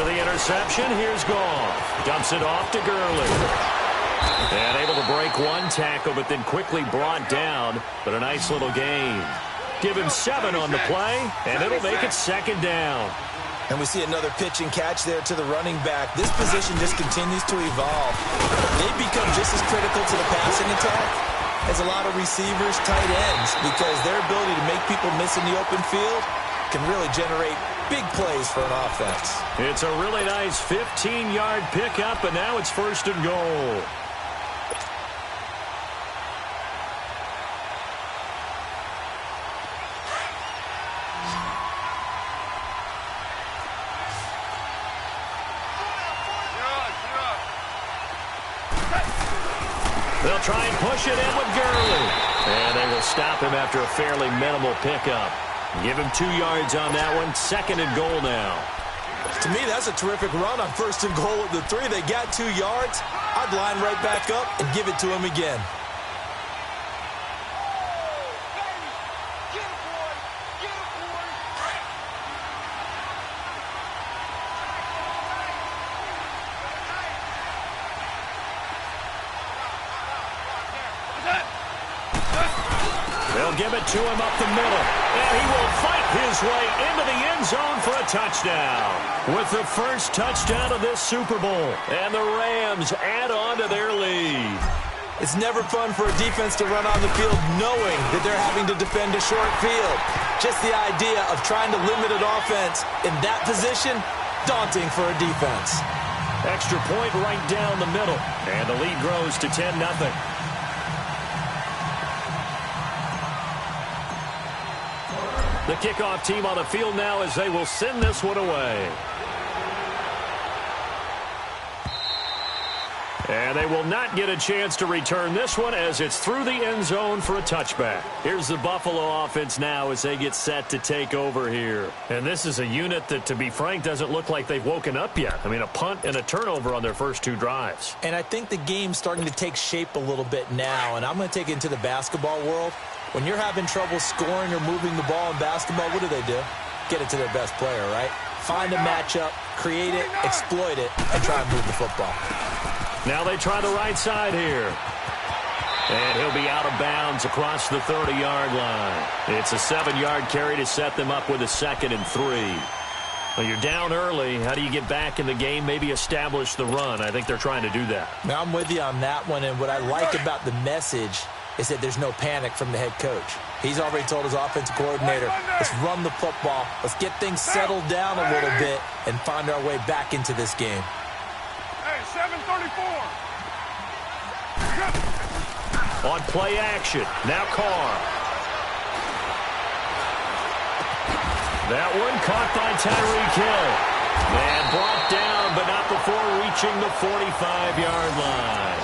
After the interception, here's Goff. Dumps it off to Gurley. And able to break one tackle, but then quickly brought down. But a nice little gain. Give him 7 on the play, and it'll make it 2nd down. And we see another pitch and catch there to the running back. This position just continues to evolve. They've become just as critical to the passing attack as a lot of receivers, tight ends, because their ability to make people miss in the open field can really generate big plays for an offense. It's a really nice 15-yard pickup, and now it's 1st and goal. They'll try and push it in with Gurley. And they will stop him after a fairly minimal pickup. Give him 2 yards on that one. 2nd and goal now. To me, that's a terrific run on 1st and goal at the 3. They got 2 yards. I'd line right back up and give it to him again. They'll give it to him up the middle. And he will fight his way into the end zone for a touchdown. With the first touchdown of this Super Bowl. And the Rams add on to their lead. It's never fun for a defense to run on the field knowing that they're having to defend a short field. Just the idea of trying to limit an offense in that position, daunting for a defense. Extra point right down the middle. And the lead grows to 10-0. The kickoff team on the field now as they will send this one away. And they will not get a chance to return this one as it's through the end zone for a touchback. Here's the Buffalo offense now as they get set to take over here. And this is a unit that, to be frank, doesn't look like they've woken up yet. I mean, a punt and a turnover on their first 2 drives. And I think the game's starting to take shape a little bit now. And I'm going to take it into the basketball world. When you're having trouble scoring or moving the ball in basketball, what do? Get it to their best player, right? Find a matchup, create it, exploit it, and try and move the football. Now they try the right side here. And he'll be out of bounds across the 30-yard line. It's a 7-yard carry to set them up with a 2nd and 3. Well, you're down early. How do you get back in the game, maybe establish the run? I think they're trying to do that. Now, I'm with you on that one, and what I like about the message is that there's no panic from the head coach. He's already told his offensive coordinator, let's run the football, let's get things settled down a little bit, and find our way back into this game. Hey, 7:34. On play action, now Carr. That one caught by Tyreek Hill. And brought down, but not before reaching the 45-yard line.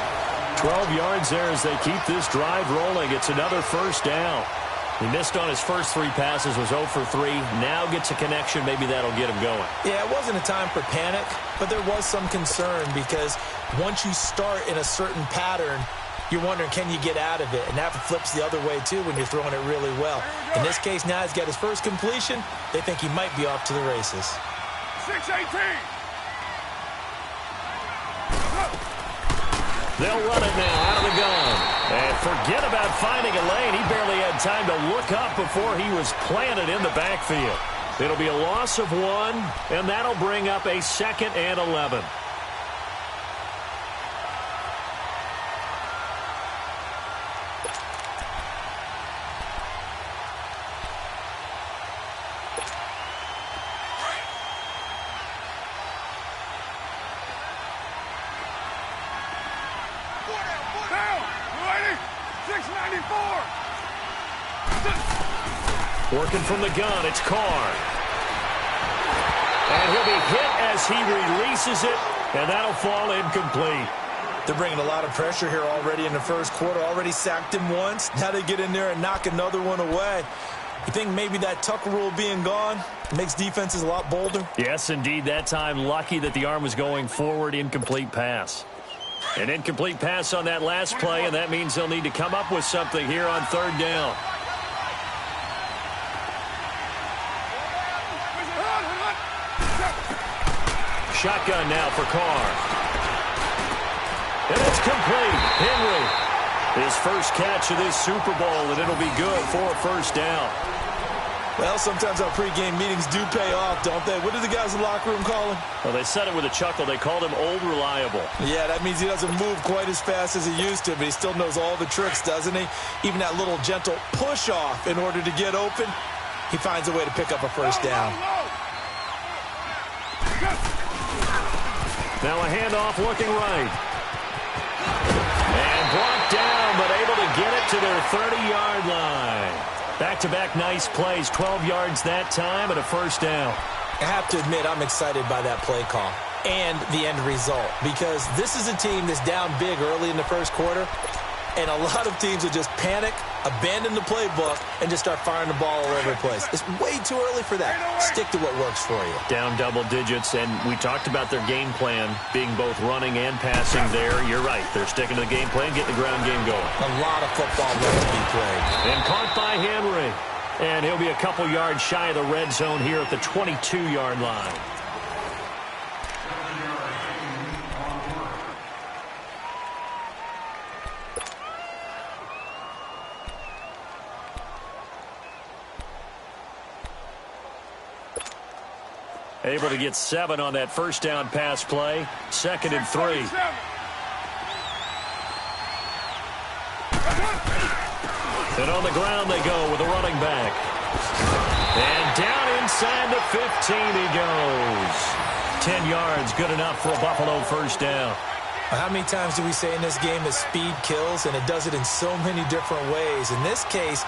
12 yards there as they keep this drive rolling. It's another 1st down. He missed on his first 3 passes, was 0 for 3. Now gets a connection. Maybe that'll get him going. Yeah, it wasn't a time for panic, but there was some concern because once you start in a certain pattern, you're wondering, can you get out of it? And that flips the other way, too, when you're throwing it really well. In this case, now he's got his first completion. They think he might be off to the races. 6:18. They'll run it now out of the gun. And forget about finding a lane. He barely had time to look up before he was planted in the backfield. It'll be a loss of 1, and that'll bring up a 2nd and 11. Working from the gun, it's Carr. And he'll be hit as he releases it, and that'll fall incomplete. They're bringing a lot of pressure here already in the first quarter. Already sacked him once. Now they get in there and knock another one away. You think maybe that Tucker rule being gone makes defenses a lot bolder? Yes, indeed. That time, lucky that the arm was going forward. Incomplete pass. An incomplete pass on that last play, and that means they'll need to come up with something here on 3rd down. shotgun now for Carr. And it's complete. Henry, his first catch of this Super Bowl, and it'll be good for a first down. Well, sometimes our pregame meetings do pay off, don't they? What do the guys in the locker room call him? Well, they said it with a chuckle. They called him Old Reliable. Yeah, that means he doesn't move quite as fast as he used to, but he still knows all the tricks, doesn't he? Even that little gentle push-off in order to get open, he finds a way to pick up a first down. Now a handoff looking right. And brought down, but able to get it to their 30-yard line. Back-to-back nice plays, 12 yards that time and a first down. I have to admit, I'm excited by that play call and the end result, because this is a team that's down big early in the first quarter, and a lot of teams will just panic, abandon the playbook, and just start firing the ball all over the place. It's way too early for that. Stick to what works for you. Down double digits, and we talked about their game plan being both running and passing there. You're right. They're sticking to the game plan, getting the ground game going. A lot of football left to be played. And caught by Henry. And he'll be a couple yards shy of the red zone here at the 22-yard line. Able to get 7 on that first down pass play. 2nd and 3. And on the ground they go with a running back. And down inside the 15 he goes. 10 yards, good enough for a Buffalo first down. How many times do we say in this game that speed kills, and it does it in so many different ways? In this case,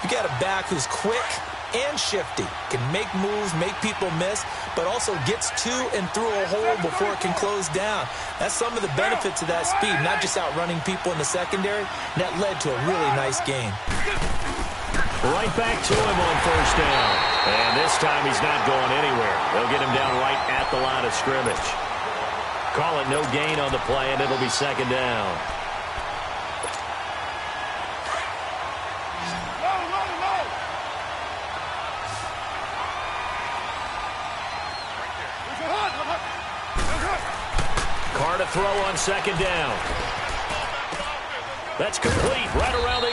you got a back who's quick and shifty, can make moves, make people miss, but also gets to and through a hole before it can close down. That's some of the benefits of that speed, not just outrunning people in the secondary. And that led to a really nice game. Right back to him on first down. And this time he's not going anywhere. They'll get him down right at the line of scrimmage. Call it no gain on the play, and it'll be 2nd down. Carr to throw on 2nd down. That's complete right around the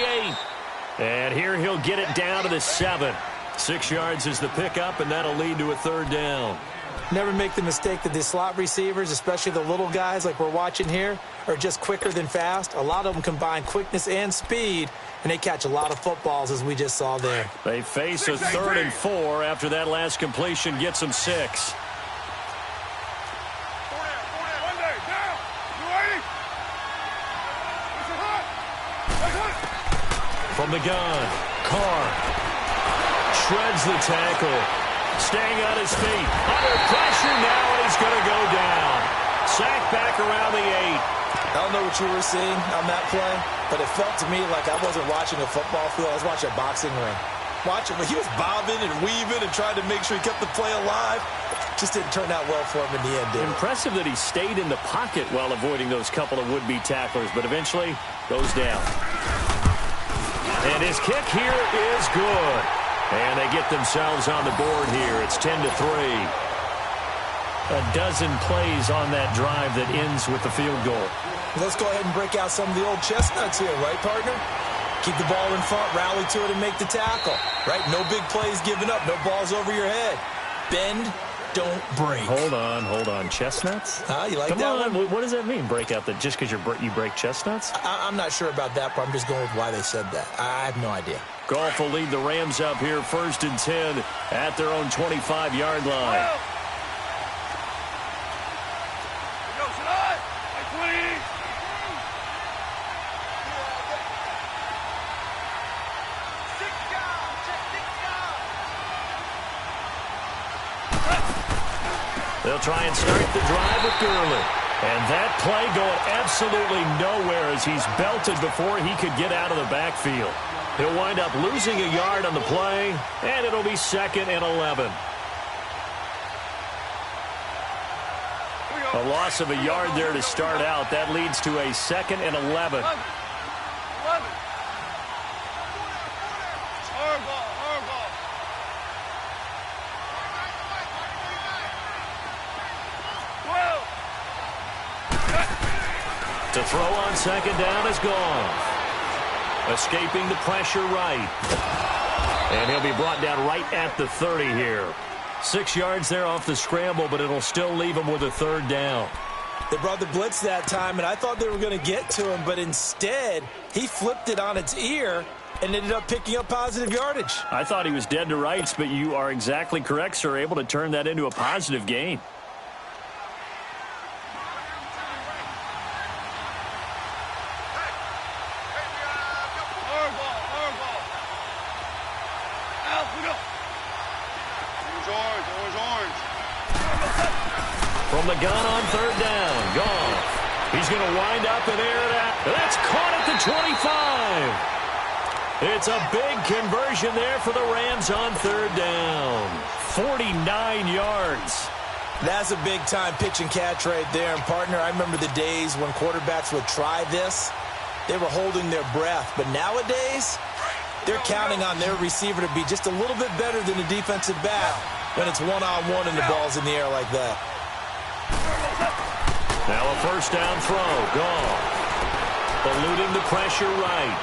8. And here he'll get it down to the 7. 6 yards is the pickup, and that'll lead to a 3rd down. Never make the mistake that the slot receivers, especially the little guys like we're watching here, are just quicker than fast. A lot of them combine quickness and speed, and they catch a lot of footballs, as we just saw there. They face a 3rd and 4 after that last completion gets them 6. From the gun, Carr shreds the tackle. Staying on his feet. Under pressure now, and he's going to go down. Sacked back around the 8. I don't know what you were seeing on that play, but it felt to me like I wasn't watching a football field. I was watching a boxing ring. He was bobbing and weaving and trying to make sure he kept the play alive. Just didn't turn out well for him in the end, did it? Impressive that he stayed in the pocket while avoiding those couple of would-be tacklers, but eventually goes down. And his kick here is good. And they get themselves on the board here. It's 10-3. A dozen plays on that drive that ends with the field goal. Let's go ahead and break out some of the old chestnuts here, right, partner? Keep the ball in front, rally to it, and make the tackle, right? No big plays given up, no balls over your head. Bend, don't break. Hold on. Chestnuts? You like Come that on. one? What does that mean, break out? That just because you break chestnuts? I'm not sure about that, but I'm just going with why they said that. I have no idea. Goff will lead the Rams up here 1st and 10 at their own 25-yard line. They'll try and start the drive with Gurley. And that play going absolutely nowhere as he's belted before he could get out of the backfield. He'll wind up losing a yard on the play, and it'll be 2nd and 11. A loss of a yard there to start out. That leads to a 2nd and 11. throw on second down is gone. Escaping the pressure right. And he'll be brought down right at the 30 here. 6 yards there off the scramble, but it'll still leave him with a third down. They brought the blitz that time, and I thought they were going to get to him, but instead, he flipped it on its ear and ended up picking up positive yardage. I thought he was dead to rights, but you are exactly correct, sir, able to turn that into a positive gain. From the gun on third down, Goff. He's going to wind up and air it out. That's caught at the 25. It's a big conversion there for the Rams on third down. 49 yards. That's a big-time pitch and catch right there. And, partner, I remember the days when quarterbacks would try this. They were holding their breath. But nowadays, they're counting on their receiver to be just a little bit better than the defensive back when it's one-on-one and the ball's in the air like that. Now a first down throw. Goff. Eluding the pressure right.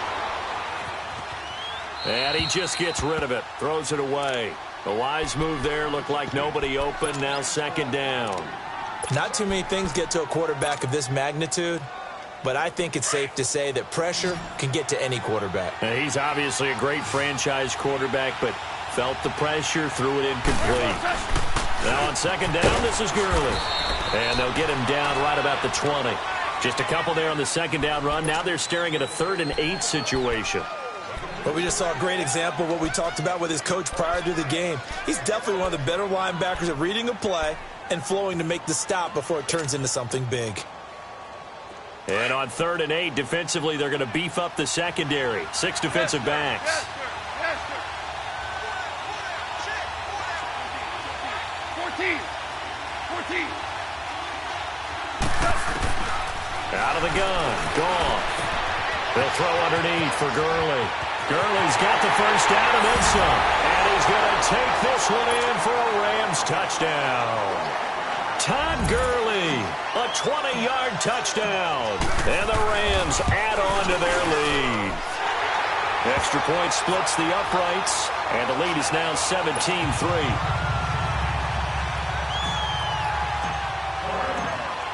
And he just gets rid of it. Throws it away. A wise move there. Looked like nobody open. Now second down. Not too many things get to a quarterback of this magnitude, but I think it's safe to say that pressure can get to any quarterback. Now, he's obviously a great franchise quarterback, but felt the pressure, threw it incomplete. Now on second down, this is Gurley. And they'll get him down right about the 20. Just a couple there on the second down run. Now they're staring at a 3rd and 8 situation. But we just saw a great example of what we talked about with his coach prior to the game. He's definitely one of the better linebackers at reading a play and flowing to make the stop before it turns into something big. And on 3rd and 8, defensively, they're going to beef up the secondary. 6 defensive backs. Yes, sir. 14. Out of the gun. Goff. They'll throw underneath for Gurley. Gurley's got the first down and then some. And he's going to take this one in for a Rams touchdown. Todd Gurley, a 20-yard touchdown. And the Rams add on to their lead. Extra point splits the uprights. And the lead is now 17-3.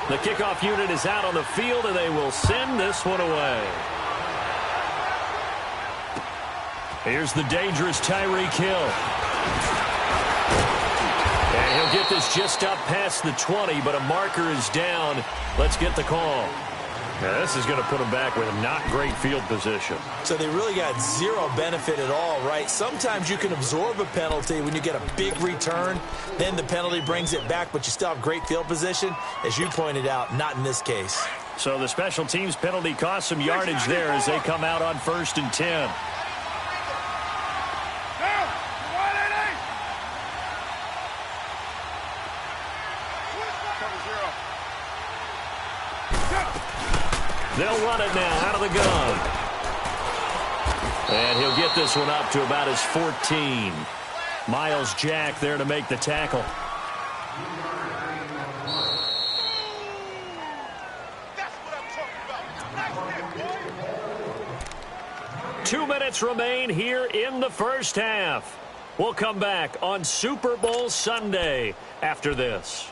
The kickoff unit is out on the field, and they will send this one away. Here's the dangerous Tyreek Hill. And he'll get this just up past the 20, but a marker is down. Let's get the call. Now, this is going to put them back with a not great field position. So they really got zero benefit at all, right? Sometimes you can absorb a penalty when you get a big return. Then the penalty brings it back, but you still have great field position. As you pointed out, not in this case. So the special teams penalty cost some yardage there as they come out on 1st and 10. They'll run it now out of the gun. And he'll get this one up to about his 14. Miles Jack there to make the tackle. That's what I'm talking about. 2 minutes remain here in the first half. We'll come back on Super Bowl Sunday after this.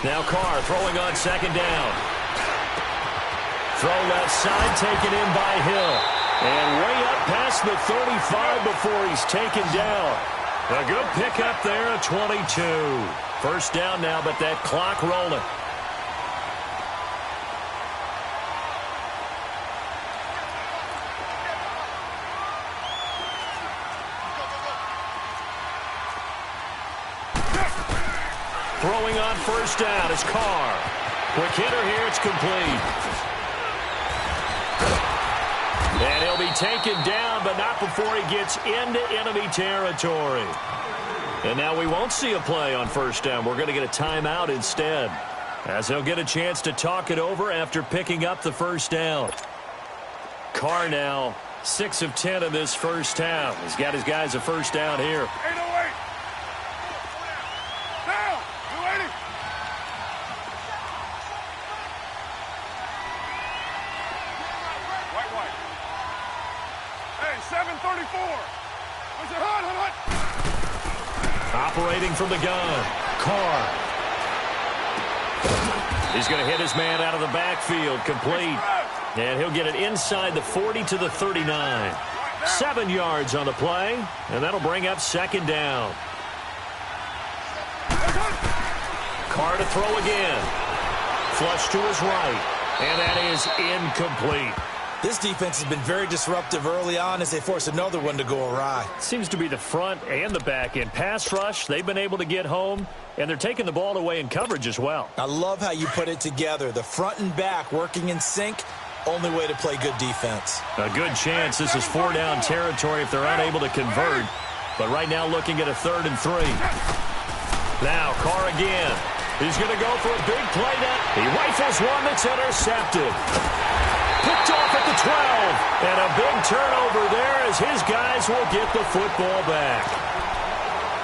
Now Carr throwing on second down. Throw left side taken in by Hill. And way up past the 35 before he's taken down. A good pickup there at 22. First down now, but that clock rolling. Throwing on first down is Carr. Quick hitter here, it's complete. And he'll be taken down, but not before he gets into enemy territory. And now we won't see a play on first down. We're going to get a timeout instead, as he'll get a chance to talk it over after picking up the first down. Carr now 6 of 10 in this first half. He's got his guys a first down here. 808. Down. 280. White. Hey, 734. What's it? Hut. Operating from the gun, Carr. He's going to hit his man out of the backfield, complete. And he'll get it inside the 40 to the 39. 7 yards on the play, and that'll bring up second down. Carr to throw again. Flush to his right, and that is incomplete. This defense has been very disruptive early on as they force another one to go awry. Seems to be the front and the back end. Pass rush, they've been able to get home, and they're taking the ball away in coverage as well. I love how you put it together. The front and back working in sync. Only way to play good defense. A good chance this is 4-down territory if they're unable to convert. But right now looking at a 3rd and 3. Now Carr again. He's going to go for a big play now. He rifles one that's intercepted. Picked off at the 12. And a big turnover there as his guys will get the football back.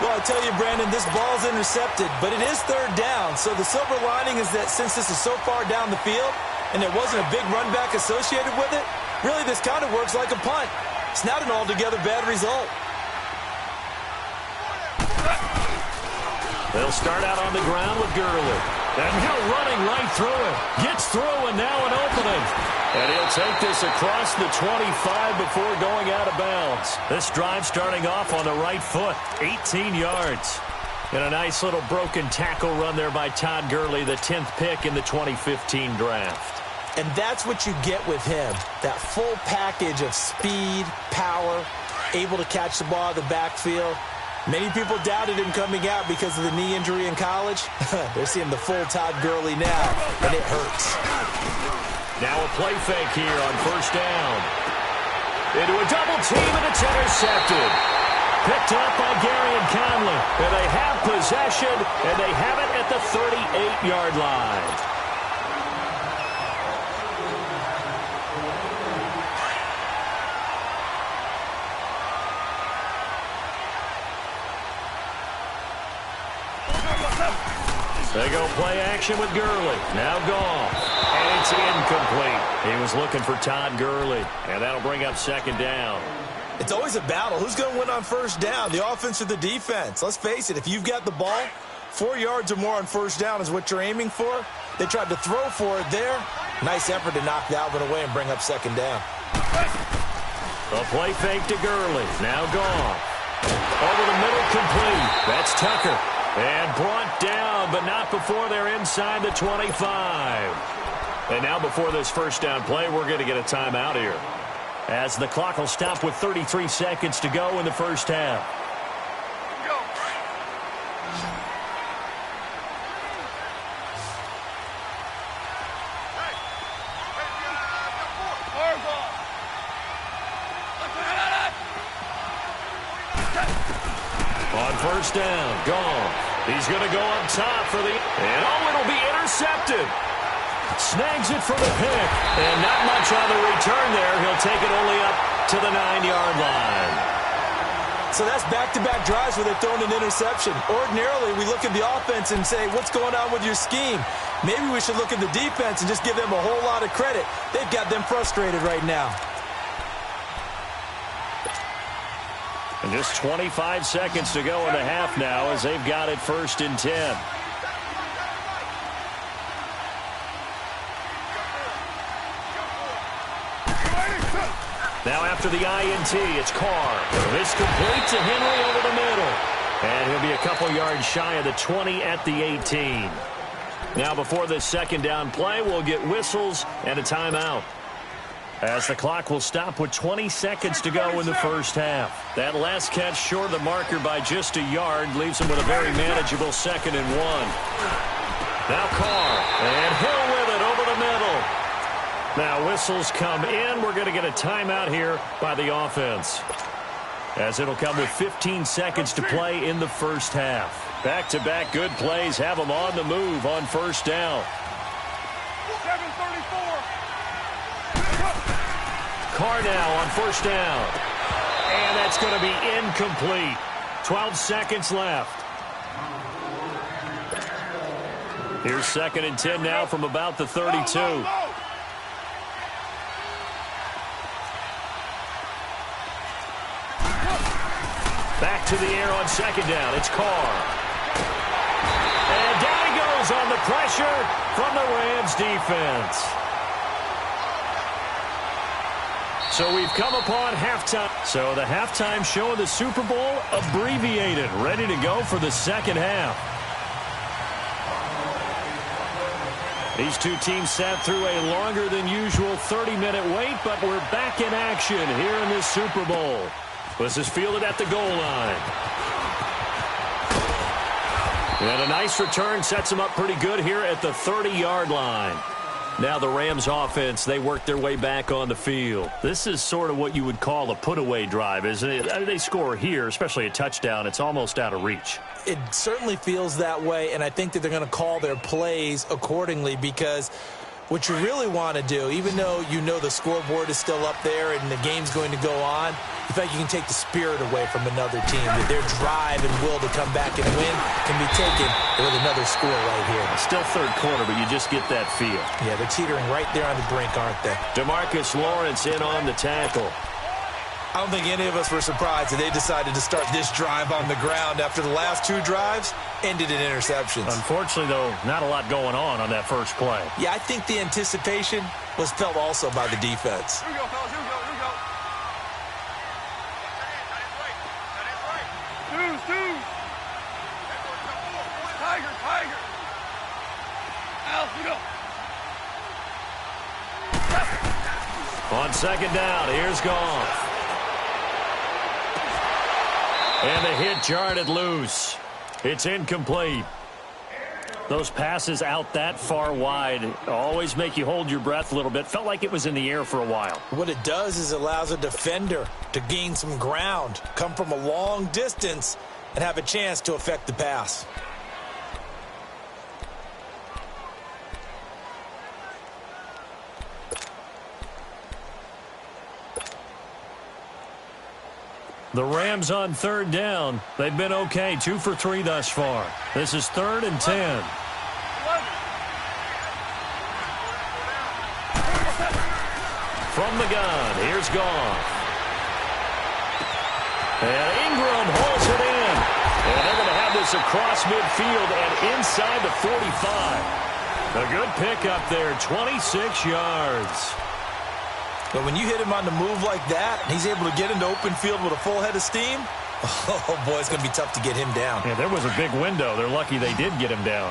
Well, I tell you, Brandon, this ball's intercepted, but it is 3rd down. So the silver lining is that since this is so far down the field, and there wasn't a big run back associated with it, really this kind of works like a punt. It's not an altogether bad result. They'll start out on the ground with Gurley. And he'll running right through it. Gets through and now an opening. And he'll take this across the 25 before going out of bounds. This drive starting off on the right foot. 18 yards. And a nice little broken tackle run there by Todd Gurley, the 10th pick in the 2015 draft. And that's what you get with him. That full package of speed, power, able to catch the ball out of the backfield. Many people doubted him coming out because of the knee injury in college. They're seeing the full Todd Gurley now, and it hurts. Now a play fake here on first down. Into a double team, and it's intercepted. Picked up by Gary and Conley. And they have possession, and they have it at the 38-yard line. They go play action with Gurley. Now gone. And it's incomplete. He was looking for Todd Gurley. And that'll bring up second down. It's always a battle. Who's going to win on first down, the offense or the defense? Let's face it, if you've got the ball, 4 yards or more on first down is what you're aiming for. They tried to throw for it there. Nice effort to knock that one away and bring up second down. A play fake to Gurley. Now gone. Over the middle, complete. That's Tucker. And brought down, but not before they're inside the 25. And now before this first down play, we're going to get a timeout here, as the clock will stop with 33 seconds to go in the first half. On first down, gone. He's going to go up top for the... And it'll be intercepted. Snags it for the pick. And not much on the return there. He'll take it only up to the 9-yard line. So that's back-to-back drives where they're throwing an interception. Ordinarily, we look at the offense and say, what's going on with your scheme? Maybe we should look at the defense and just give them a whole lot of credit. They've got them frustrated right now. And just 25 seconds to go in the half now as they've got it 1st and 10. Now after the INT, it's Carr. This complete to Henry over the middle. And he'll be a couple yards shy of the 20 at the 18. Now before this second down play, we'll get whistles and a timeout, as the clock will stop with 20 seconds to go in the first half. That last catch short of the marker by just a yard leaves him with a very manageable 2nd and 1. Now Carr, and Hill with it over the middle. Now whistles come in. We're going to get a timeout here by the offense, as it'll come with 15 seconds to play in the first half. Back-to-back good plays have them on the move on first down. 7:34. Carr now on first down. And that's going to be incomplete. 12 seconds left. Here's 2nd and 10 now from about the 32. Back to the air on 2nd down. It's Carr. And down he goes on the pressure from the Rams defense. So we've come upon halftime. So the halftime show of the Super Bowl abbreviated, ready to go for the second half. These two teams sat through a longer than usual 30-minute wait, but we're back in action here in this Super Bowl. This is fielded at the goal line. And a nice return sets them up pretty good here at the 30-yard line. Now the Rams offense, they work their way back on the field. This is sort of what you would call a put-away drive, isn't it? They score here, especially a touchdown. It's almost out of reach. It certainly feels that way, and I think that they're going to call their plays accordingly, because what you really want to do, even though you know the scoreboard is still up there and the game's going to go on, you feel like you can take the spirit away from another team. That their drive and will to come back and win can be taken with another score right here. Still third quarter, but you just get that feel. Yeah, they're teetering right there on the brink, aren't they? DeMarcus Lawrence in on the tackle. I don't think any of us were surprised that they decided to start this drive on the ground after the last two drives ended in interceptions. Unfortunately, though, not a lot going on that first play. Yeah, I think the anticipation was felt also by the defense. Here we go, fellas. Here we go. Here we go. Deuce. Tiger. Al, we go. On 2nd down, here's Goff. And the hit jarred it loose. It's incomplete. Those passes out that far wide always make you hold your breath a little bit. Felt like it was in the air for a while. What it does is it allows a defender to gain some ground, come from a long distance, and have a chance to affect the pass. The Rams on 3rd down. They've been okay, 2 for 3 thus far. This is 3rd and 10. From the gun, here's Goff. And Ingram holds it in. And they're going to have this across midfield and inside the 45. A good pickup there, 26 yards. But when you hit him on the move like that, and he's able to get into open field with a full head of steam, oh, boy, it's going to be tough to get him down. Yeah, there was a big window. They're lucky they did get him down.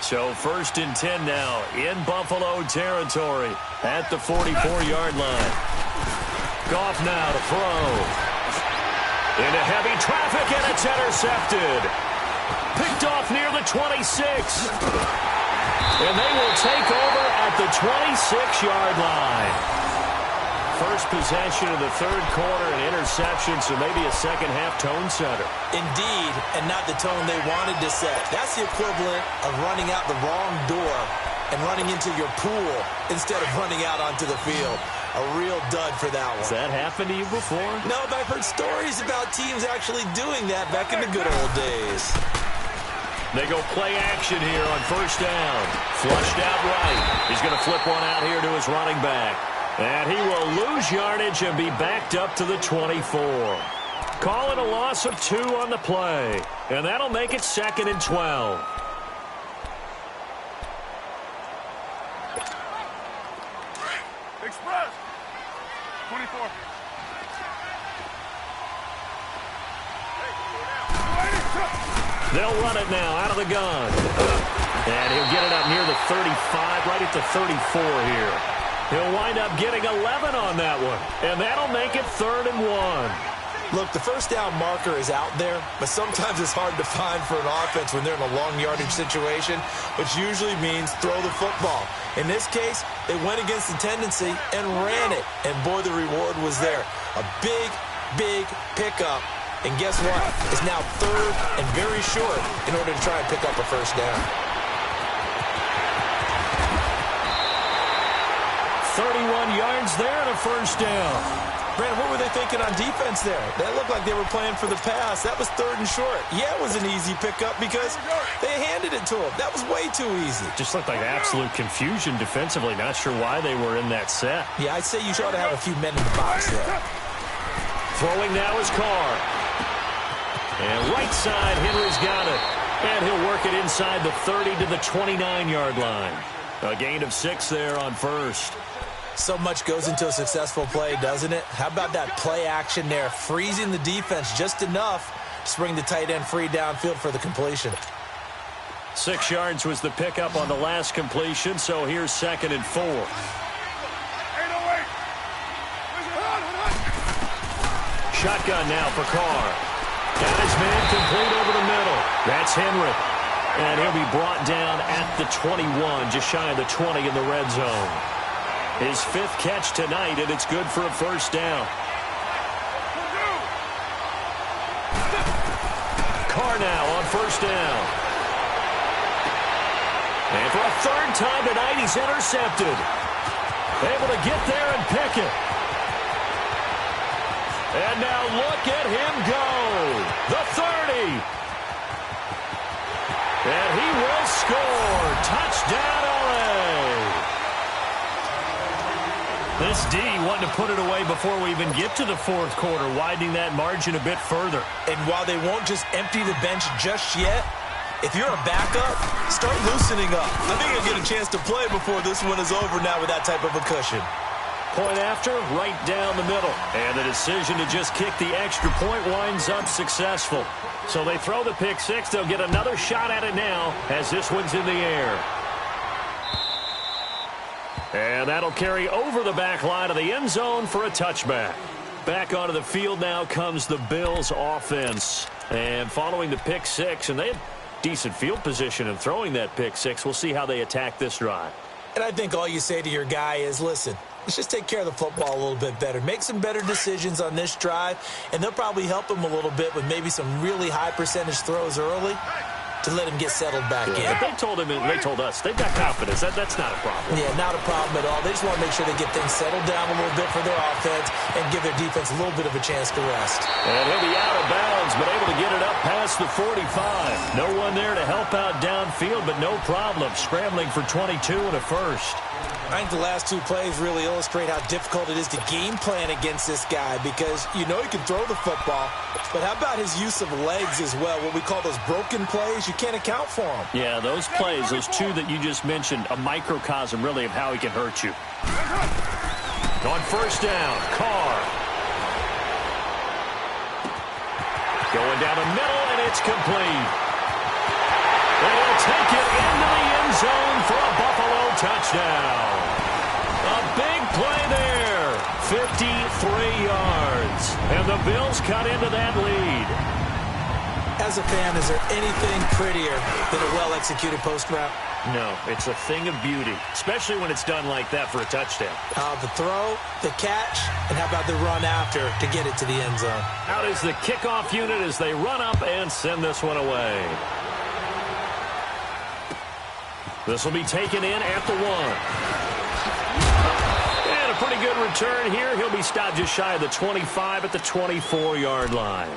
So 1st and 10 now in Buffalo territory at the 44-yard line. Goff now to throw. Into heavy traffic, and it's intercepted. Picked off near the 26. And they will take over at the 26-yard line. First possession of the 3rd quarter, an interception, so maybe a second-half tone setter. Indeed, and not the tone they wanted to set. That's the equivalent of running out the wrong door and running into your pool instead of running out onto the field. A real dud for that one. Has that happened to you before? No, but I've heard stories about teams actually doing that back in the good old days. They go play action here on 1st down. Flushed out right. He's going to flip one out here to his running back. And he will lose yardage and be backed up to the 24. Call it a loss of 2 on the play. And that'll make it 2nd and 12. Express. 24. They'll run it now out of the gun. And he'll get it up near the 35, right at the 34 here. He'll wind up getting 11 on that one. And that'll make it 3rd and 1. Look, the first down marker is out there, but sometimes it's hard to find for an offense when they're in a long yardage situation, which usually means throw the football. In this case, they went against the tendency and ran it, and boy, the reward was there. A big, big pickup, and guess what? It's now third and very short in order to try and pick up a first down. 31 yards there and a first down. Brandon, what were they thinking on defense there? That looked like they were playing for the pass. That was third and short. Yeah, it was an easy pickup because they handed it to him. That was way too easy. Just looked like absolute confusion defensively. Not sure why they were in that set. Yeah, I'd say you ought to have a few men in the box there. Throwing now is Carr. And right side, Henry's got it. And he'll work it inside the 30 to the 29-yard line. A gain of 6 there on first. So much goes into a successful play, doesn't it? How about that play action there, freezing the defense just enough to bring the tight end free downfield for the completion. 6 yards was the pickup on the last completion, so here's 2nd and 4. Shotgun now for Carr. Got his man complete over the middle. That's Henry. And he'll be brought down at the 21, just shy of the 20 in the red zone. His 5th catch tonight, and it's good for a first down. Carr now on first down. And for a 3rd time tonight, he's intercepted. Able to get there and pick it. And now look at him go. The 30. And he will score. Touchdown, LA. This D wanting to put it away before we even get to the 4th quarter, widening that margin a bit further. And while they won't just empty the bench just yet, if you're a backup, start loosening up. I think you'll get a chance to play before this one is over now with that type of a cushion. Point after, right down the middle. And the decision to just kick the extra point winds up successful. So they throw the pick 6. They'll get another shot at it now as this one's in the air. And that'll carry over the back line of the end zone for a touchback. Back onto the field now comes the Bills offense. And following the pick 6, and they have decent field position in throwing that pick 6. We'll see how they attack this drive. And I think all you say to your guy is, listen, let's just take care of the football a little bit better. Make some better decisions on this drive, and they'll probably help him a little bit with maybe some really high percentage throws early to let him get settled back in. They told him, and they told us, they've got confidence. That's not a problem. Yeah, not a problem at all. They just want to make sure they get things settled down a little bit for their offense and give their defense a little bit of a chance to rest. And he'll be out of bounds, but able to get it up past the 45. No one there to help out downfield, but no problem. Scrambling for 22 and a first. I think the last 2 plays really illustrate how difficult it is to game plan against this guy because you know he can throw the football, but how about his use of legs as well? What we call those broken plays, you can't account for them. Yeah, those plays, those 2 that you just mentioned, a microcosm really of how he can hurt you. On first down, Carr. Going down the middle, and it's complete. And he'll take it into the end zone for a Buffalo touchdown. A big play there. 53 yards. And the Bills cut into that lead. As a fan, is there anything prettier than a well-executed post route? No, it's a thing of beauty, especially when it's done like that for a touchdown. The throw, the catch, and how about the run after to get it to the end zone? Out is the kickoff unit as they run up and send this one away. This will be taken in at the 1. And a pretty good return here. He'll be stopped just shy of the 25 at the 24-yard line.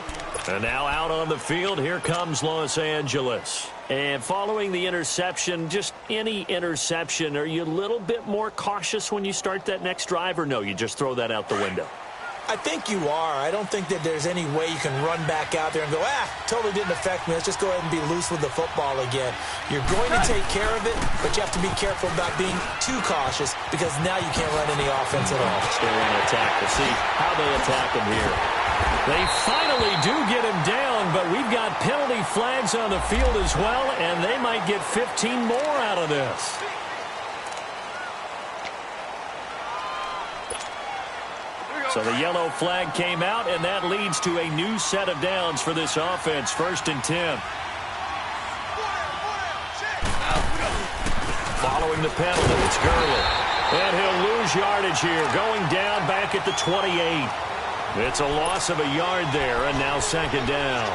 And now out on the field, here comes Los Angeles. And following the interception, just any interception, are you a little bit more cautious when you start that next drive, or no, you just throw that out the window? I think you are. I don't think that there's any way you can run back out there and go, totally didn't affect me. Let's just go ahead and be loose with the football again. You're going to take care of it, but you have to be careful about being too cautious because now you can't run any offense at all. Stay on attack. We'll see how they attack him here. They finally do get him down, but we've got penalty flags on the field as well, and they might get 15 more out of this. So the yellow flag came out, and that leads to a new set of downs for this offense. 1st and 10. Following the penalty, it's Gurley. And he'll lose yardage here, going down back at the 28. It's a loss of a yard there, and now 2nd down.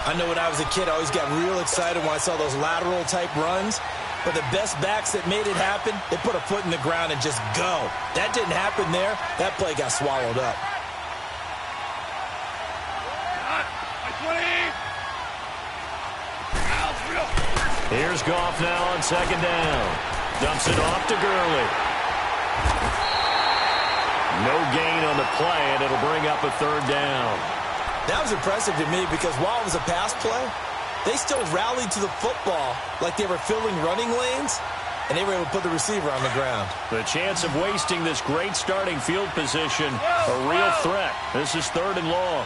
I know when I was a kid, I always got real excited when I saw those lateral-type runs. But the best backs that made it happen, they put a foot in the ground and just go. That didn't happen there. That play got swallowed up. Here's Goff now on 2nd down. Dumps it off to Gurley. No gain on the play, and it'll bring up a 3rd down. That was impressive to me because while it was a pass play, they still rallied to the football like they were filling running lanes, and they were able to put the receiver on the ground. The chance of wasting this great starting field position, a real threat. This is 3rd and long.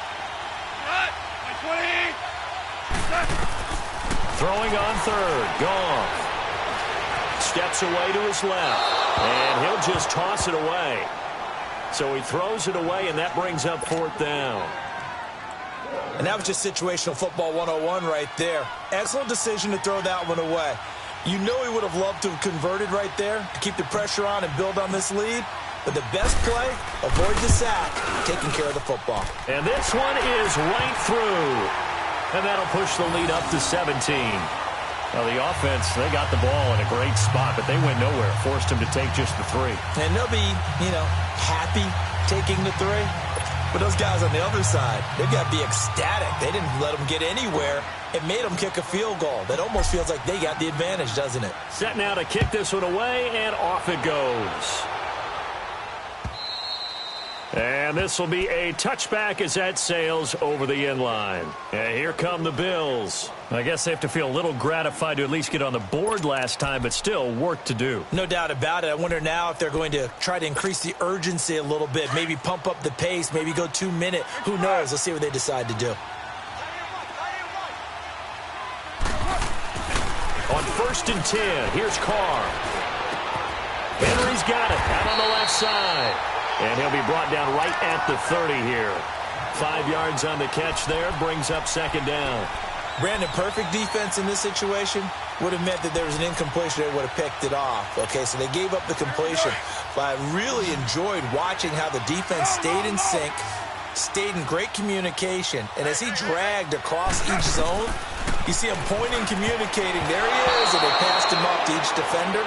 Throwing on 3rd, Goff. Steps away to his left, and he'll just toss it away. So he throws it away, and that brings up 4th down. And that was just situational football 101 right there. Excellent decision to throw that one away. You know he would have loved to have converted right there to keep the pressure on and build on this lead. But the best play, avoid the sack, taking care of the football. And this one is right through. And that'll push the lead up to 17. Well, the offense, they got the ball in a great spot, but they went nowhere. Forced him to take just the 3. And they'll be, happy taking the 3. But those guys on the other side, they've got to be ecstatic. They didn't let them get anywhere. It made them kick a field goal. That almost feels like they got the advantage, doesn't it? Set now to kick this one away, and off it goes. And this will be a touchback as that sails over the end line. And here come the Bills. I guess they have to feel a little gratified to at least get on the board last time, but still work to do. No doubt about it. I wonder now if they're going to try to increase the urgency a little bit, maybe pump up the pace, maybe go 2-minute. Who knows? Let's see what they decide to do. On 1st and 10, here's Carr. Henry's got it out on the left side. And he'll be brought down right at the 30 here. 5 yards on the catch there, brings up 2nd down. Brandon, perfect defense in this situation would have meant that there was an incompletion. They would have picked it off. Okay, so they gave up the completion. But I really enjoyed watching how the defense stayed in sync, stayed in great communication. And as he dragged across each zone, you see him pointing, communicating. There he is, and they passed him up to each defender.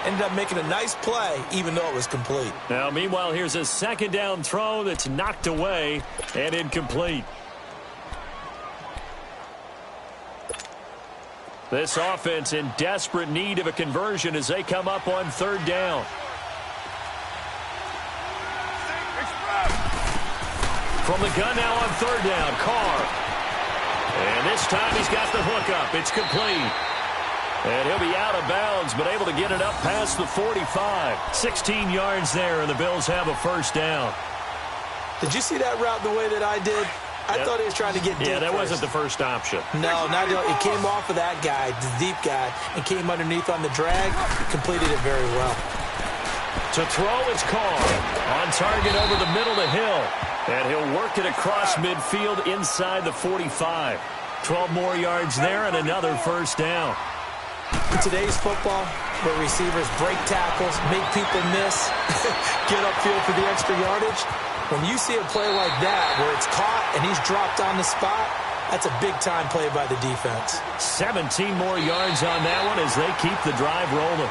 Ended up making a nice play, even though it was complete. Now, meanwhile, here's a 2nd down throw that's knocked away and incomplete. This offense in desperate need of a conversion as they come up on 3rd down. From the gun now on 3rd down, Carr. And this time he's got the hook up. It's complete. And he'll be out of bounds, but able to get it up past the 45. 16 yards there, and the Bills have a 1st down. Did you see that route the way that I did? I thought he was trying to get deep. Yeah, that first. wasn't the first option. No, not it. It came off of that guy, the deep guy, and came underneath on the drag. Completed it very well. To throw, it's Carr. On target over the middle to Hill. And he'll work it across midfield inside the 45. 12 more yards there and another 1st down. In today's football, where receivers break tackles, make people miss, get upfield for the extra yardage, when you see a play like that where it's caught and he's dropped on the spot, that's a big-time play by the defense. 17 more yards on that one as they keep the drive rolling.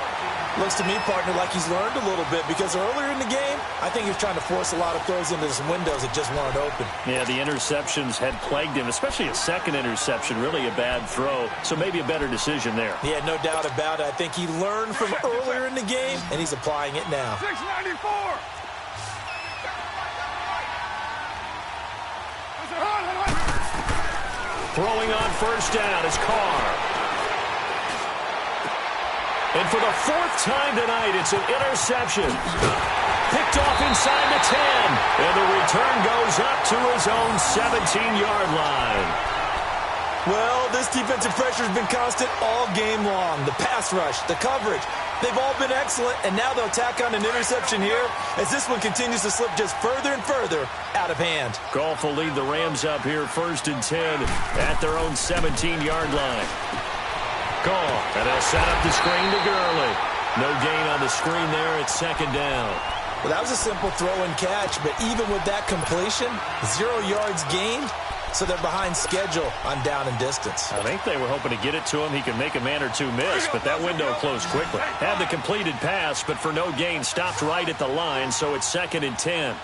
Looks to me, partner, like he's learned a little bit because earlier in the game, I think he was trying to force a lot of throws into some windows that just weren't open. Yeah, the interceptions had plagued him, especially a second interception, really a bad throw. So maybe a better decision there. Yeah, no doubt about it. I think he learned from earlier in the game, and he's applying it now. 694. Throwing on 1st down is Carr. And for the 4th time tonight, it's an interception. Picked off inside the 10. And the return goes up to his own 17-yard line. Well, this defensive pressure has been constant all game long. The pass rush, the coverage, they've all been excellent, and now they'll tack on an interception here as this one continues to slip just further and further out of hand. Goff will lead the Rams up here 1st and 10 at their own 17-yard line. Goff, and they'll set up the screen to Gurley. No gain on the screen there. It's 2nd down. Well, that was a simple throw and catch, but even with that completion, 0 yards gained. So they're behind schedule on down and distance. I think they were hoping to get it to him. He could make a man or two miss, but that window closed quickly. Had the completed pass, but for no gain, stopped right at the line, so it's 2nd and 10.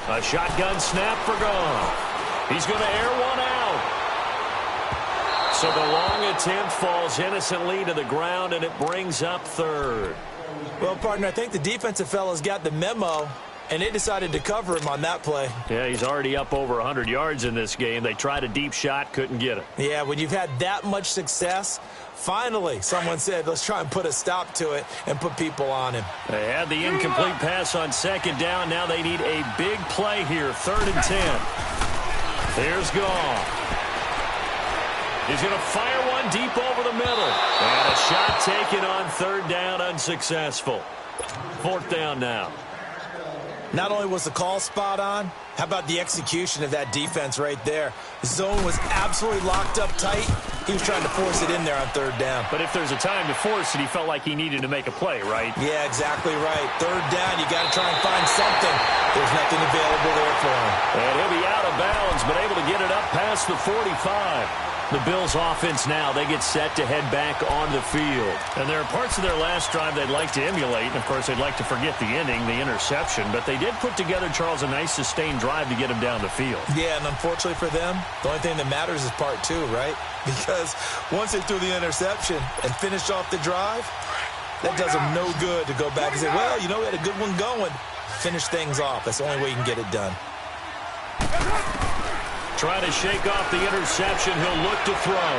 A shotgun snap for Goff. He's going to air one out. So the long attempt falls innocently to the ground, and it brings up 3rd. Well, partner, I think the defensive fellas got the memo, and they decided to cover him on that play. Yeah, he's already up over 100 yards in this game. They tried a deep shot, couldn't get it. Yeah, when you've had that much success, finally someone said, let's try and put a stop to it and put people on him. They had the incomplete pass on 2nd down. Now they need a big play here, 3rd and 10. Here's Goff. He's going to fire one deep over the middle. And a shot taken on 3rd down, unsuccessful. 4th down now. Not only was the call spot on, how about the execution of that defense right there? The zone was absolutely locked up tight. He was trying to force it in there on 3rd down. But if there's a time to force it, he felt like he needed to make a play, right? Yeah, exactly right. 3rd down, you got to try and find something. There's nothing available there for him. And he'll be out of bounds, but able to get it up past the 45. The Bills' offense now, they get set to head back on the field. And there are parts of their last drive they'd like to emulate. And, of course, they'd like to forget the ending, the interception. But they did put together, Charles, a nice sustained drive to get him down the field. Yeah, and unfortunately for them, the only thing that matters is part 2, right? Because once they threw the interception and finished off the drive, that does them no good to go back and say, well, you know, we had a good one going. Finish things off. That's the only way you can get it done. Trying to shake off the interception. He'll look to throw.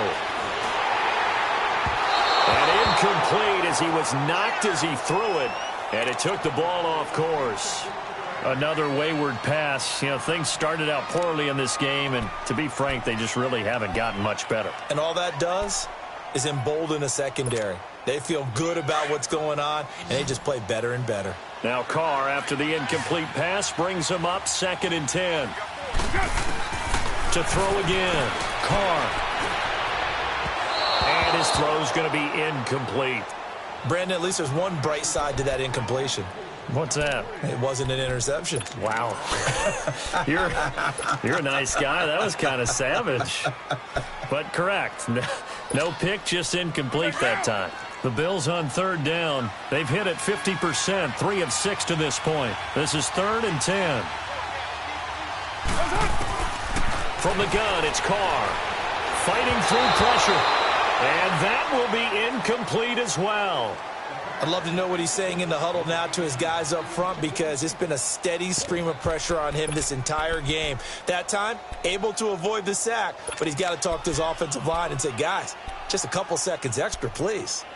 And incomplete as he was knocked as he threw it. And it took the ball off course. Another wayward pass. You know, things started out poorly in this game. And to be frank, they just really haven't gotten much better. And all that does is embolden a secondary. They feel good about what's going on, and they just play better and better. Now Carr, after the incomplete pass, brings him up 2nd and 10. To throw again. Carr. And his throw's going to be incomplete. Brandon, at least there's one bright side to that incompletion. What's that? It wasn't an interception. Wow. You're a nice guy. That was kind of savage. But correct. No pick, just incomplete that time. The Bills on 3rd down. They've hit it 50%, 3 of 6 to this point. This is 3rd and 10. From the gun, it's Carr. Fighting through pressure. And that will be incomplete as well. I'd love to know what he's saying in the huddle now to his guys up front, because it's been a steady stream of pressure on him this entire game. That time, able to avoid the sack, but he's got to talk to his offensive line and say, guys, just a couple seconds extra, please.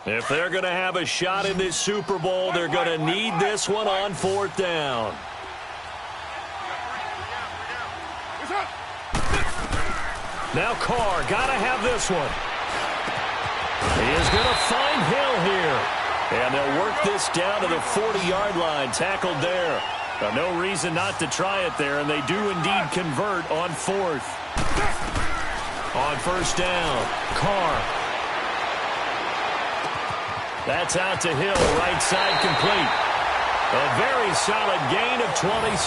If they're going to have a shot in this Super Bowl, they're going to need this one on 4th down. Now Carr, got to have this one. He is going to find Hill here. And they'll work this down to the 40-yard line, tackled there. Now, no reason not to try it there, and they do indeed convert on 4th. On 1st down, Carr. That's out to Hill, right side complete. A very solid gain of 27.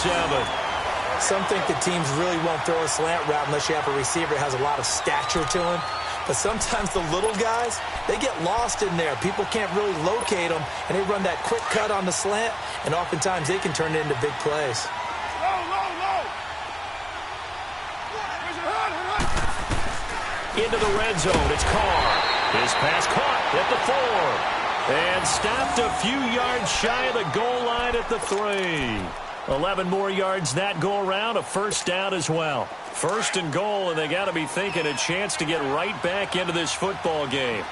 Some think the teams really won't throw a slant route unless you have a receiver that has a lot of stature to him. But sometimes the little guys, they get lost in there. People can't really locate them, and they run that quick cut on the slant, and oftentimes they can turn it into big plays. Into the red zone, it's Carr. His pass caught at the 4. And stopped a few yards shy of the goal line at the 3. 11 more yards that go around, a first down as well. First and goal, and they got to be thinking a chance to get right back into this football game.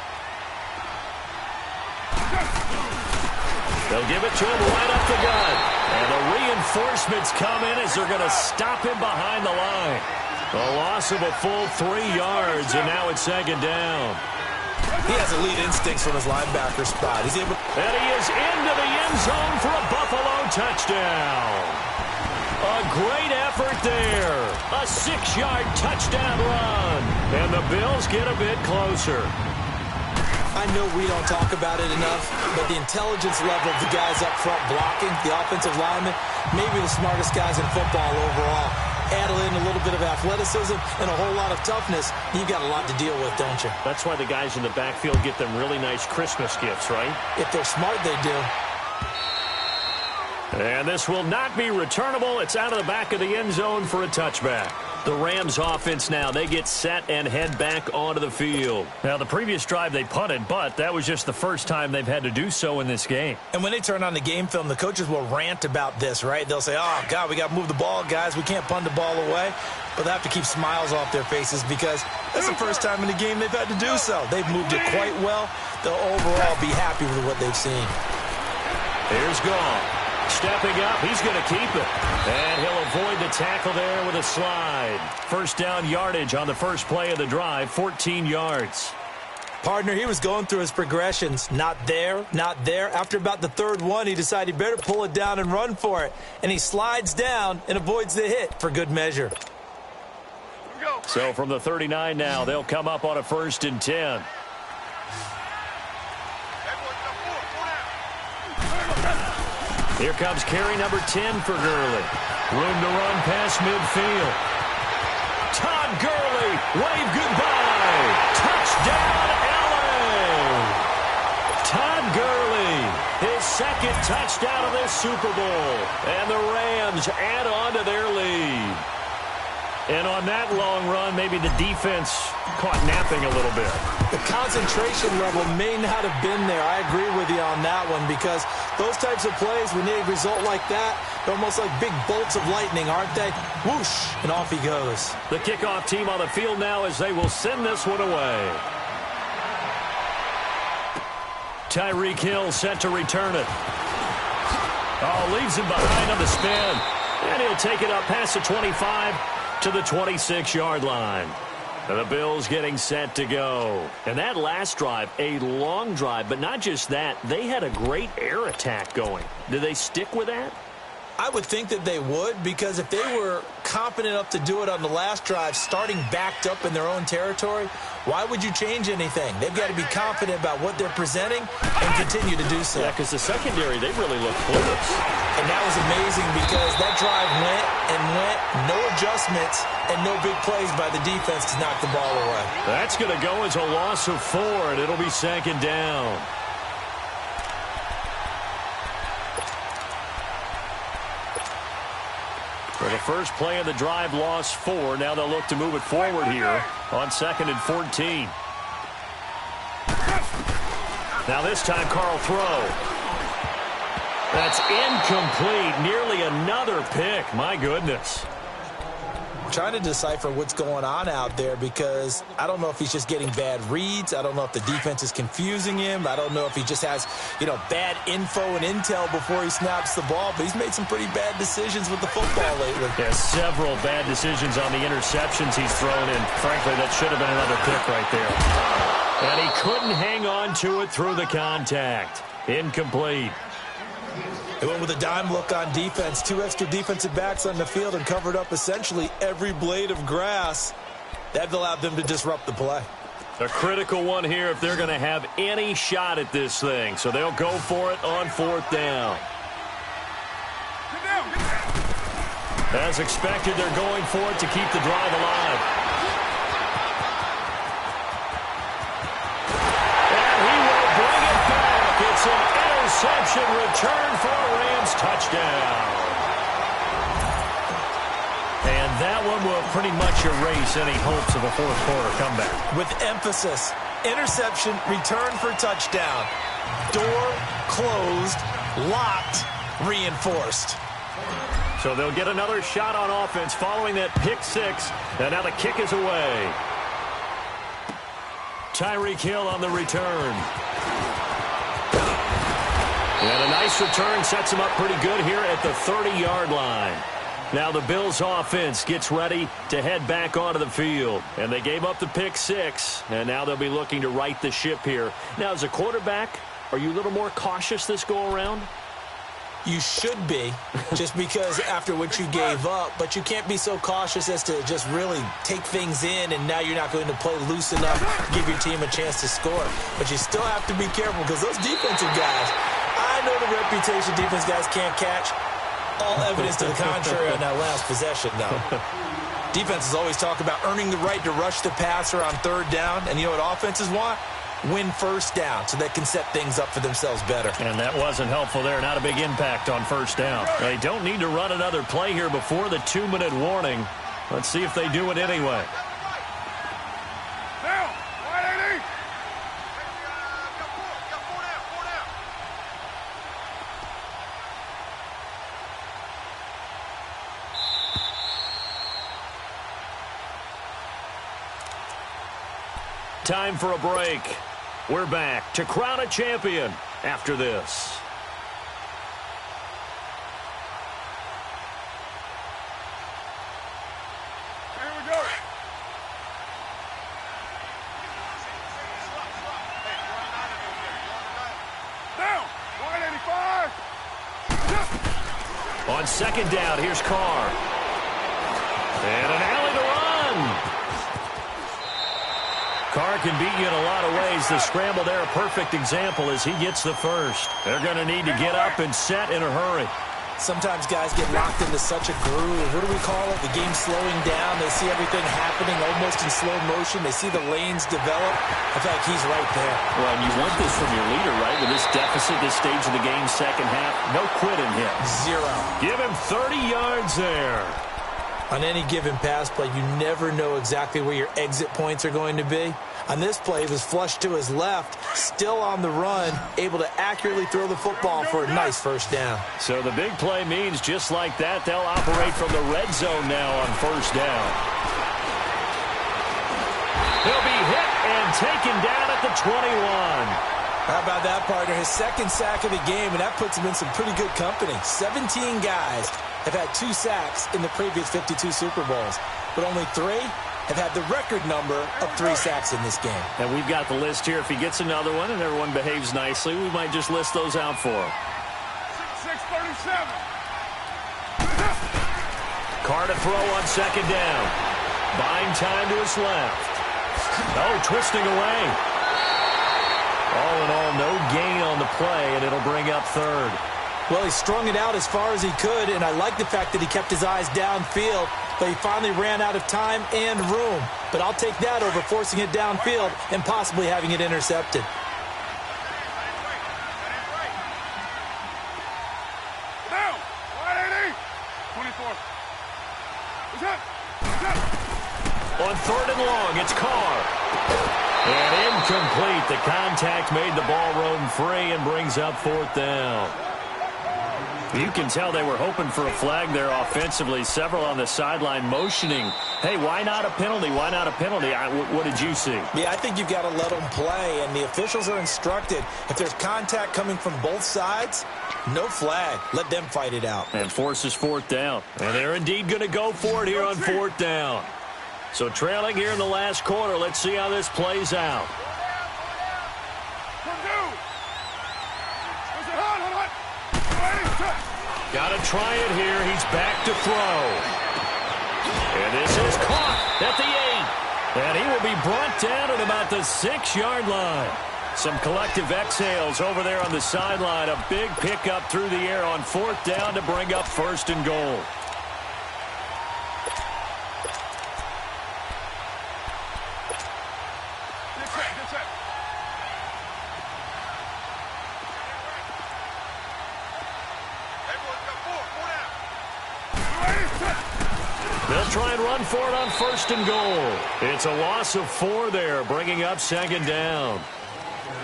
They'll give it to him right up the gut. And the reinforcements come in as they're going to stop him behind the line. A loss of a full 3 yards, and now it's second down. He has elite instincts from his linebacker spot. He's able. And he is into the end zone for a Buffalo touchdown. A great effort there. A 6-yard touchdown run. And the Bills get a bit closer. I know we don't talk about it enough, but the intelligence level of the guys up front blocking, the offensive linemen, maybe the smartest guys in football overall. Add in a little bit of athleticism and a whole lot of toughness, you've got a lot to deal with, don't you? That's why the guys in the backfield get them really nice Christmas gifts, right? If they're smart, they do. And this will not be returnable. It's out of the back of the end zone for a touchback. The Rams offense now, they get set and head back onto the field. Now, the previous drive they punted, but that was just the first time they've had to do so in this game. And when they turn on the game film, the coaches will rant about this, right? They'll say, oh, God, we got to move the ball, guys. We can't punt the ball away. But they have to keep smiles off their faces because that's the first time in the game they've had to do so. They've moved it quite well. They'll overall be happy with what they've seen. Here's Gall. Stepping up, he's going to keep it. And he'll avoid the tackle there with a slide. First down yardage on the first play of the drive, 14 yards. Partner, he was going through his progressions. Not there, not there. After about the third one, he decided he better pull it down and run for it. And he slides down and avoids the hit for good measure. So from the 39 now, they'll come up on a 1st and 10. Here comes carry number 10 for Gurley. Room to run past midfield. Todd Gurley, wave goodbye. Touchdown, LA. Todd Gurley, his second touchdown of this Super Bowl. And the Rams add on to their lead. And on that long run, maybe the defense caught napping a little bit. The concentration level may not have been there. I agree with you on that one because those types of plays, when they result like that, they're almost like big bolts of lightning, aren't they? Whoosh, and off he goes. The kickoff team on the field now as they will send this one away. Tyreek Hill set to return it. Oh, leaves him behind on the spin. And he'll take it up past the 25 to the 26-yard line. And the Bills getting set to go. And that last drive, a long drive, but not just that. They had a great air attack going. Do they stick with that? I would think that they would because if they were competent enough to do it on the last drive, starting backed up in their own territory, why would you change anything? They've got to be confident about what they're presenting and continue to do so. Yeah, because the secondary, they really look clueless. And that was amazing because that drive went and went, no adjustments, and no big plays by the defense to knock the ball away. That's going to go as a loss of 4, and it'll be second down. For the first play of the drive, lost 4. Now they'll look to move it forward here on 2nd and 14. Now this time, Carl throw. That's incomplete. Nearly another pick. My goodness. Trying to decipher what's going on out there because I don't know if he's just getting bad reads. I don't know if the defense is confusing him. I don't know if he just has, bad info and intel before he snaps the ball. But he's made some pretty bad decisions with the football lately. Yeah, several bad decisions on the interceptions he's thrown in. Frankly, that should have been another pick right there. And he couldn't hang on to it through the contact. Incomplete. They went with a dime look on defense. 2 extra defensive backs on the field and covered up essentially every blade of grass. That allowed them to disrupt the play. A critical one here if they're going to have any shot at this thing. So they'll go for it on 4th down. As expected, they're going for it to keep the drive alive. And he will bring it back. It's an interception return for a Rams touchdown. And that one will pretty much erase any hopes of a fourth-quarter comeback. With emphasis, interception, return for touchdown. Door closed, locked, reinforced. So they'll get another shot on offense following that pick six. And now the kick is away. Tyreek Hill on the return. And a nice return sets him up pretty good here at the 30-yard line. Now the Bills offense gets ready to head back onto the field. And they gave up the pick six, and now they'll be looking to right the ship here. Now, as a quarterback, are you a little more cautious this go-around? You should be, just because after what you gave up, but you can't be so cautious as to just really take things in, and now you're not going to play loose enough to give your team a chance to score. But you still have to be careful, because those defensive guys, I know the reputation defense guys can't catch. All evidence to the contrary on that last possession, though. Defenses always talk about earning the right to rush the passer on third down, and you know what offenses want? Win first down so they can set things up for themselves better. And that wasn't helpful there. Not a big impact on first down. They don't need to run another play here before the 2-minute warning. Let's see if they do it anyway. Down. Wide 80. Time for a break. We're back to crown a champion after this. Here we go. Down. Wide 85. On second down, here's Carr. And an alley to run. Carr can beat you in a lot of ways. The scramble there, a perfect example as he gets the first. They're going to need to get up and set in a hurry. Sometimes guys get locked into such a groove. What do we call it? The game slowing down. They see everything happening almost in slow motion. They see the lanes develop. I feel like he's right there. Well, and you want this from your leader, right? With this deficit, this stage of the game, second half, no quitting him. Zero. Give him 30 yards there. On any given pass play, you never know exactly where your exit points are going to be. On this play, he was flushed to his left, still on the run, able to accurately throw the football for a nice first down. So the big play means just like that, they'll operate from the red zone now on first down. He'll be hit and taken down at the 21. How about that, partner? His second sack of the game, and that puts him in some pretty good company. 17 guys have had 2 sacks in the previous 52 Super Bowls, but only 3 have had the record number of 3 sacks in this game. And we've got the list here. If he gets another one and everyone behaves nicely, we might just list those out for him. 637. Carr to throw on second down. Buying time to his left. Oh, twisting away. All in all, no gain on the play, and it'll bring up third. Well, he strung it out as far as he could, and I like the fact that he kept his eyes downfield, but he finally ran out of time and room. But I'll take that over forcing it downfield and possibly having it intercepted. Down. Wide 80. 24. What's up? On third and long, it's Carr. And incomplete. The contact made the ball roam free and brings up fourth down. You can tell they were hoping for a flag there offensively. Several on the sideline motioning. Hey, why not a penalty? Why not a penalty? What did you see? Yeah, I think you've got to let them play, and the officials are instructed. If there's contact coming from both sides, no flag. Let them fight it out. And forces fourth down. And they're indeed going to go for it here on fourth down. So trailing here in the last quarter. Let's see how this plays out. Got to try it here. He's back to throw. And this is caught at the 8. And he will be brought down at about the 6-yard line. Some collective exhales over there on the sideline. A big pickup through the air on fourth down to bring up first and goal. They'll try and run for it on first and goal. It's a loss of 4 there, bringing up second down.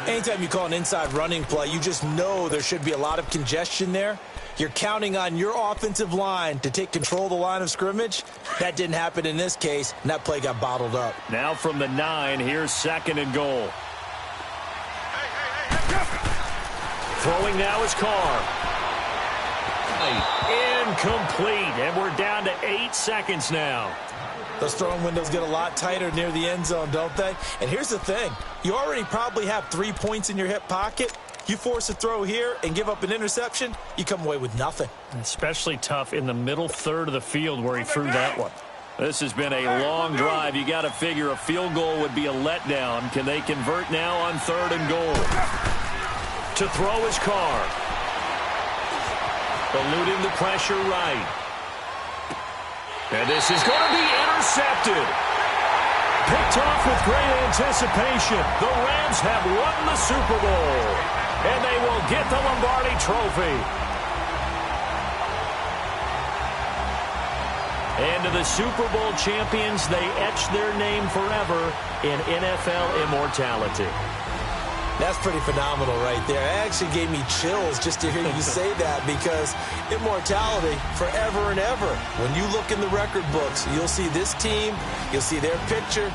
Anytime you call an inside running play, you just know there should be a lot of congestion there. You're counting on your offensive line to take control of the line of scrimmage. That didn't happen in this case, and that play got bottled up. Now from the 9, here's 2nd and goal. Throwing now is Carr. Incomplete, and we're down to 8 seconds now. Those throwing windows get a lot tighter near the end zone, don't they? And here's the thing. You already probably have 3 points in your hip pocket. You force a throw here and give up an interception, you come away with nothing. Especially tough in the middle third of the field where he threw that one. This has been a long drive. You got to figure a field goal would be a letdown. Can they convert now on 3rd and goal? To throw his Carr. Eluding the pressure right. And this is going to be intercepted. Picked off with great anticipation. The Rams have won the Super Bowl. And they will get the Lombardi Trophy. And to the Super Bowl champions, they etch their name forever in NFL immortality. That's pretty phenomenal right there. It actually gave me chills just to hear you say that, because immortality forever and ever. When you look in the record books, you'll see this team, you'll see their picture,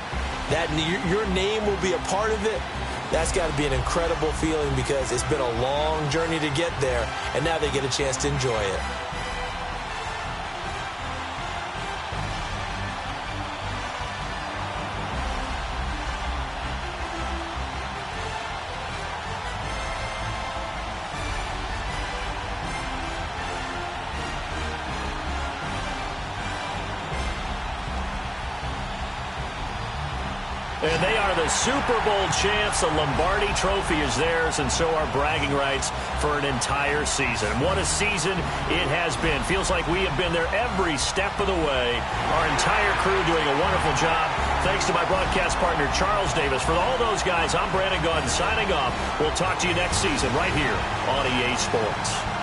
that your name will be a part of it. That's got to be an incredible feeling, because it's been a long journey to get there, and now they get a chance to enjoy it. And they are the Super Bowl champs. The Lombardi Trophy is theirs, and so are bragging rights for an entire season. What a season it has been. Feels like we have been there every step of the way. Our entire crew doing a wonderful job. Thanks to my broadcast partner, Charles Davis. For all those guys, I'm Brandon Gaudin signing off. We'll talk to you next season right here on EA Sports.